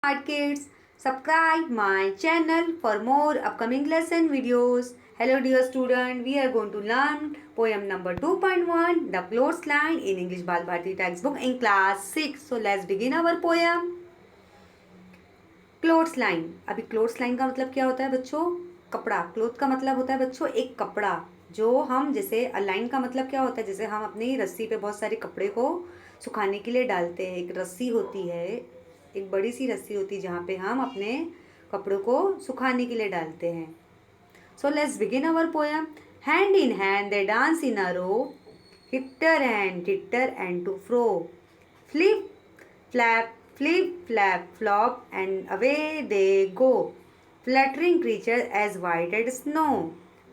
Smart kids, subscribe my channel for more upcoming lesson videos. Hello dear student, we are going to learn poem number 2.1, The Clothes Line in English Bal Bharati textbook in class 6. So let's begin our poem. Clothes line. अभी clothes line का मतलब क्या होता है बच्चों? कपड़ा। Cloth का मतलब होता है बच्चों एक कपड़ा जो हम जैसे लाइन का मतलब क्या होता है, जैसे हम अपनी रस्सी पे बहुत सारे कपड़े को सुखाने के लिए डालते हैं। एक रस्सी होती है, एक बड़ी सी रस्सी होती है जहाँ पे हम अपने कपड़ों को सुखाने के लिए डालते हैं। So let's begin our poem. Hand in hand they dance in a row, hither and thither and to fro, flip flap, flip, flap, flop, and away they go, fluttering creatures as white as snow.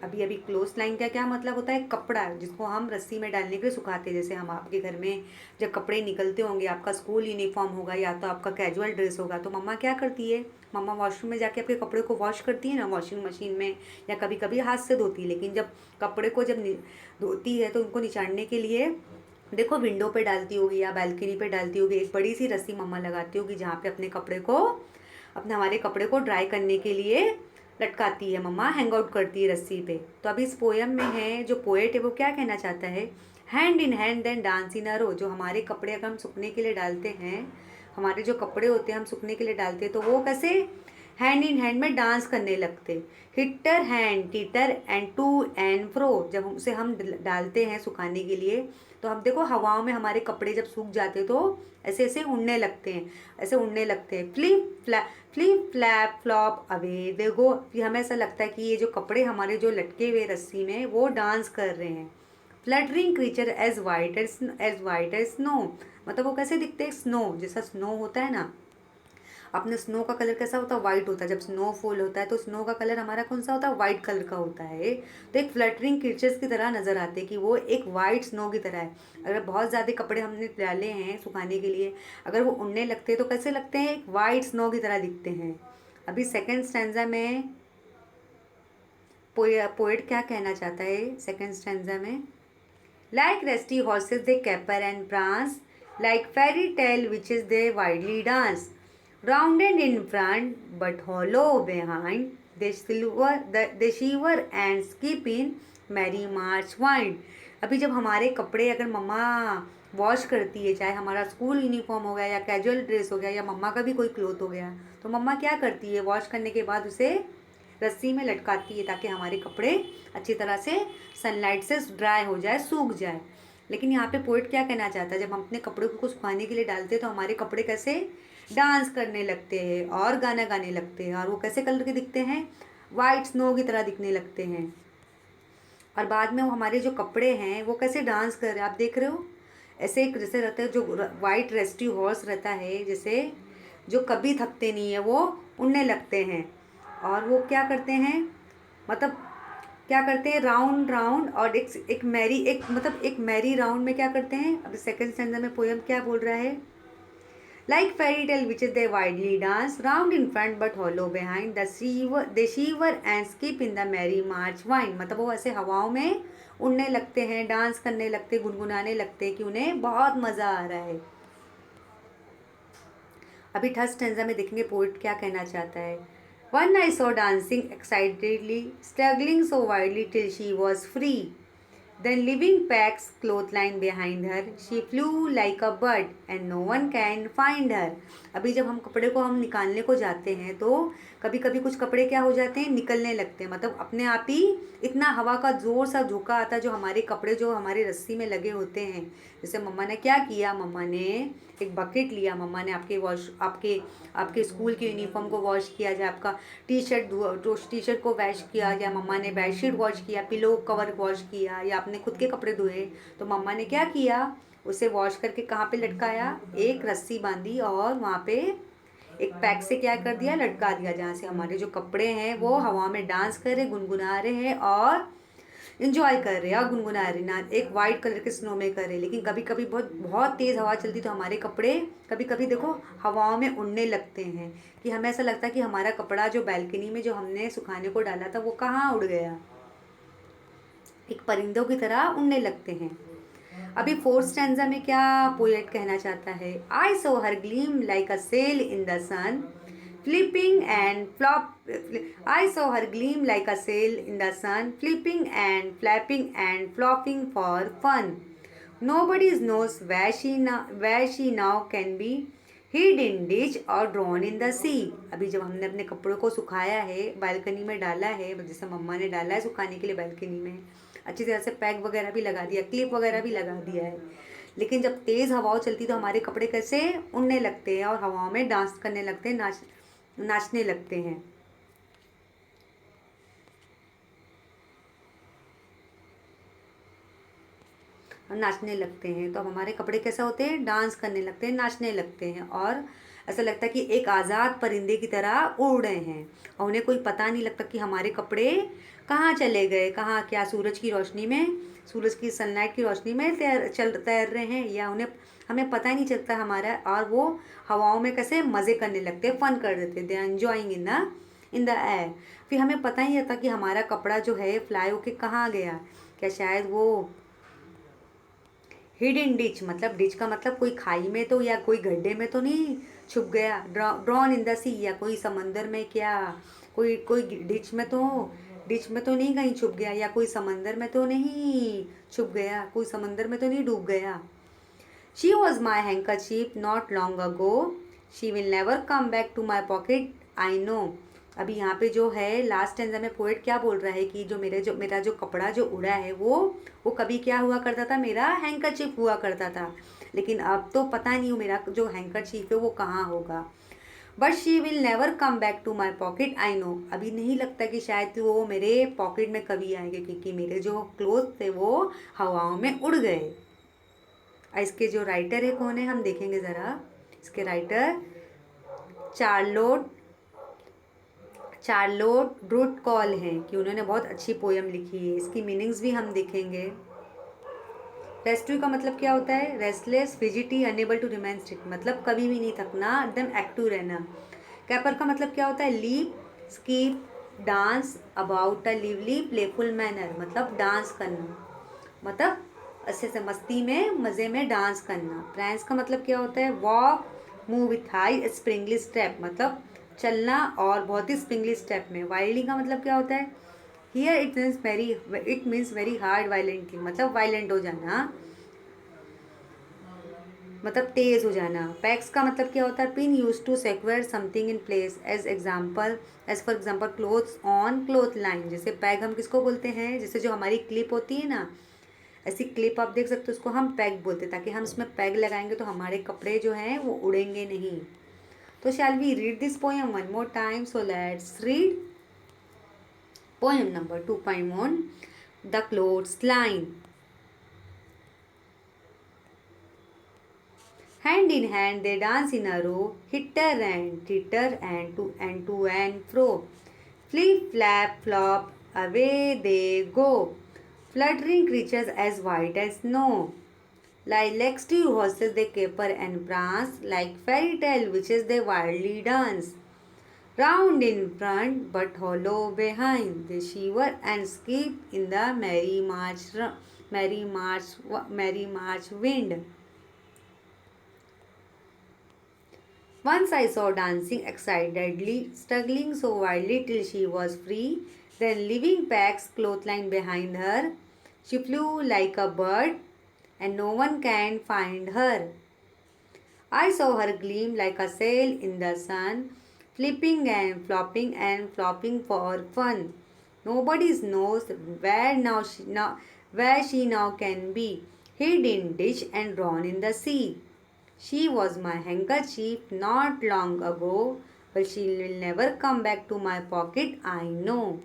अभी अभी close line का क्या मतलब होता है? कपड़ा जिसको हम रस्सी में डालने के लिए सुखाते हैं। जैसे हम आपके घर में जब कपड़े निकलते होंगे, आपका स्कूल यूनिफॉर्म होगा या तो आपका कैजुअल ड्रेस होगा, तो मम्मा क्या करती है? मम्मा वॉशरूम में जाके आपके कपड़े को वॉश करती है ना, वॉशिंग मशीन में, या कभी कभी हाथ से धोती है। लेकिन जब कपड़े को जब धोती है तो उनको निचाड़ने के लिए देखो विंडो पे डालती होगी या बालकनी पे डालती होगी, एक बड़ी सी रस्सी मम्मा लगाती होगी जहाँ पे अपने हमारे कपड़े को ड्राई करने के लिए लटकाती है मम्मा, हैंग आउट करती है रस्सी पे। तो अभी इस पोएम में है जो पोएट है वो क्या कहना चाहता है? Hand in hand then dance in a row. जो हमारे कपड़े अगर हम सूखने के लिए डालते हैं, हमारे जो कपड़े होते हैं हम सूखने के लिए डालते हैं, तो वो कैसे हैंड इन हैंड में डांस करने लगते। Hither hand thither and to and fro. जब उसे हम डालते हैं सुखाने के लिए तो हम देखो हवाओं में हमारे कपड़े जब सूख जाते तो ऐसे ऐसे उड़ने लगते हैं, ऐसे उड़ने लगते हैं। Flip flap flop away they go. फिर हमें ऐसा लगता है कि ये जो कपड़े हमारे जो लटके हुए रस्सी में वो डांस कर रहे हैं। Fluttering creature as white as snow. मतलब वो कैसे दिखते हैं? स्नो जैसा स्नो होता है ना, अपने स्नो का कलर कैसा होता है? वाइट होता है। जब स्नोफॉल होता है तो स्नो का कलर हमारा कौन सा होता है? वाइट कलर का होता है। तो एक फ्लटरिंग क्रीचर्स की तरह नजर आते हैं कि वो एक वाइट स्नो की तरह है। अगर बहुत ज़्यादा कपड़े हमने डाले हैं सुखाने के लिए, अगर वो उड़ने लगते हैं तो कैसे लगते हैं? एक वाइट स्नो की तरह दिखते हैं। अभी सेकेंड स्टैंजा में पोएट क्या कहना चाहता है? सेकेंड स्टैंजा में like restive horses they caper and prance, like fairy tale witches they widely dance, rounded in front but hollow behind, they shiver and skip in merry march wind. अभी जब हमारे कपड़े अगर मम्मा वॉश करती है, चाहे हमारा स्कूल यूनिफॉर्म हो गया या कैजुअल ड्रेस हो गया या मम्मा का भी कोई क्लोथ हो गया, तो मम्मा क्या करती है? वॉश करने के बाद उसे रस्सी में लटकाती है ताकि हमारे कपड़े अच्छी तरह से सनलाइट से ड्राई हो जाए, सूख जाए। लेकिन यहाँ पे पोइट क्या कहना चाहता है? जब हम अपने कपड़े को सुखाने के लिए डालते हैं तो हमारे कपड़े कैसे डांस करने लगते हैं और गाना गाने लगते हैं, और वो कैसे कलर के दिखते हैं? वाइट स्नो की तरह दिखने लगते हैं। और बाद में वो हमारे जो कपड़े हैं वो कैसे डांस कर रहे हैं, आप देख रहे हो? ऐसे एक जैसे रहता है जो वाइट रेस्टी हॉर्स रहता है, जैसे जो कभी थकते नहीं है, वो उड़ने लगते हैं। और वो क्या करते हैं, मतलब क्या करते हैं? राउंड राउंड, और एक मैरी राउंड में क्या करते हैं? अब सेकंड स्टैंडर्ड में पोएम क्या बोल रहा है? Like fairy tale witch they wildly dance, round in front but hollow behind, they shiver and skip in the merry March wind. मतलब वो ऐसे हवाओं में उड़ने लगते हैं, डांस करने लगते, गुनगुनाने लगते कि उन्हें बहुत मज़ा आ रहा है। अभी थर्ड स्टैंजा में देखेंगे पोइट क्या कहना चाहता है। One I saw dancing excitedly, struggling so widely till she was free, then leaving Pack's clothesline behind her, she flew like a bird and no one can find her. अभी जब हम कपड़े को हम निकालने को जाते हैं तो कभी कभी कुछ कपड़े क्या हो जाते हैं? निकलने लगते हैं। मतलब अपने आप ही इतना हवा का जोर सा झोंका आता है जो हमारे कपड़े जो हमारे रस्सी में लगे होते हैं। जैसे मम्मा ने क्या किया, मम्मा ने एक बकेट लिया, मम्मा ने आपके स्कूल के यूनिफॉर्म को वॉश किया, या आपका टी शर्ट को वॉश किया, या मम्मा ने बेडशीट वॉश किया, पिलो कवर वॉश किया, या अपने खुद के कपड़े धोए, तो मम्मा ने क्या किया? उसे वॉश करके कहाँ पे लटकाया? एक रस्सी बांधी और वहाँ पे एक पैक से क्या कर दिया? लटका दिया, जहाँ से हमारे जो कपड़े हैं वो हवा में डांस कर रहे, गुनगुना रहे हैं और इंजॉय कर रहे हैं और गुनगुना रहे ना, एक वाइट कलर के स्नो में कर रहे। लेकिन कभी कभी बहुत बहुत तेज़ हवा चलती तो हमारे कपड़े कभी कभी देखो हवाओं में उड़ने लगते हैं, कि हमें ऐसा लगता है कि हमारा कपड़ा जो बालकनी में जो हमने सुखाने को डाला था वो कहाँ उड़ गया, एक परिंदों की तरह उड़ने लगते हैं। अभी फोर्थ स्टैंजा में क्या पोएट कहना चाहता है? I saw her gleam like a sail in the sun, flipping and flop. I saw her gleam like a sail in the sun, flipping and flapping and flopping for fun. Nobody knows where she now can be, hid in ditch or drawn in the sea. अभी जब हमने अपने कपड़ों को सुखाया है, balcony में डाला है, जैसे मम्मा ने डाला है सुखाने के लिए बालकनी में, अच्छी तरह से पैक वगैरह भी लगा दिया, क्लिप वगैरह भी लगा दिया है, लेकिन जब तेज़ हवाओं चलती तो हमारे कपड़े कैसे उड़ने लगते हैं और हवाओं में डांस करने लगते हैं, नाचने लगते हैं। नाचने लगते हैं तो अब हमारे कपड़े कैसा होते हैं? डांस करने लगते हैं, नाचने लगते हैं, और ऐसा लगता है कि एक आज़ाद परिंदे की तरह उड़ रहे हैं, और उन्हें कोई पता नहीं लगता कि हमारे कपड़े कहाँ चले गए, कहाँ, क्या सूरज की रोशनी में, सूरज की सनलाइट की रोशनी में तैर रहे हैं, या उन्हें हमें पता ही नहीं चलता हमारा, और वो हवाओं में कैसे मज़े करने लगते हैं, फ़न कर देते हैं, they are enjoying in the air. फिर हमें पता ही नहीं रहता कि हमारा कपड़ा जो है फ्लाई होके कहाँ गया, क्या शायद वो हिडन डिच, मतलब डिच का मतलब कोई खाई में तो या कोई गड्ढे में तो नहीं छुप गया, ड्रॉन इन द सी, या कोई समंदर में, क्या कोई कोई डिच में तो नहीं कहीं छुप गया, या कोई समंदर में तो नहीं छुप गया, कोई समंदर में तो नहीं डूब गया। She was my handkerchief not long ago, she will never come back to my pocket I know. अभी यहाँ पे जो है लास्ट स्टैंजा में पोएट क्या बोल रहा है कि जो मेरा जो कपड़ा जो उड़ा है वो कभी क्या हुआ करता था? मेरा हैंकरचीफ हुआ करता था, लेकिन अब तो पता नहीं मेरा जो हैंकरचीफ है वो कहाँ होगा। But she will never come back to my pocket I know, अभी नहीं लगता कि शायद वो मेरे पॉकेट में कभी आएंगे, क्योंकि मेरे जो क्लोथ थे वो हवाओं में उड़ गए। इसके जो राइटर है कौन है, हम देखेंगे ज़रा। इसके राइटर चार्लोट ब्रूट कॉल हैं, कि उन्होंने बहुत अच्छी पोयम लिखी है। इसकी मीनिंग्स भी हम देखेंगे। रेस्ट्यू का मतलब क्या होता है? Restless, fidgety, unable to remain stick, मतलब कभी भी नहीं थकना, एकदम एक्टिव रहना। कैपर का मतलब क्या होता है? Leap, skip, dance about a lively playful manner, मतलब डांस करना, मतलब अच्छे से मस्ती में, मज़े में डांस करना। प्रैंस का मतलब क्या होता है? Walk, move with high Sprüngli step, मतलब चलना और बहुत ही स्प्रिंगली स्टेप में। वाइल्डली का मतलब क्या होता है? Here it means very hard violently, मतलब वायलेंट हो जाना, मतलब तेज़ हो जाना। पैक्स का मतलब क्या होता है? Pin use to secure something in place, as for example clothes on cloth line. जैसे पैग हम किसको बोलते हैं? जैसे जो हमारी क्लिप होती है ना, ऐसी क्लिप आप देख सकते हो, उसको हम पैग बोलते हैं, ताकि हम इसमें पैग लगाएंगे तो हमारे कपड़े जो हैं वो उड़ेंगे नहीं। तो shall we read this poem one more time? So let's read poem number 2.1, the clothes line. Hand in hand they dance in a row, hitter and titter and to and fro. Flip, flap, flop, away they go, fluttering creatures as white as snow. Like lusty horses they caper and prance, like fairy tale witches they wildly dance. Round in front but hollow behind, they shiver and skip in the merry march wind. Once I saw dancing excitedly, struggling so wildly till she was free, then leaving Pack's clothesline behind her, she flew like a bird, and no one can find her. I saw her gleam like a sail in the sun, flipping and flopping for fun. Nobody knows where she now can be, hid in ditch and drawn in the sea. She was my handkerchief not long ago, but she will never come back to my pocket, I know.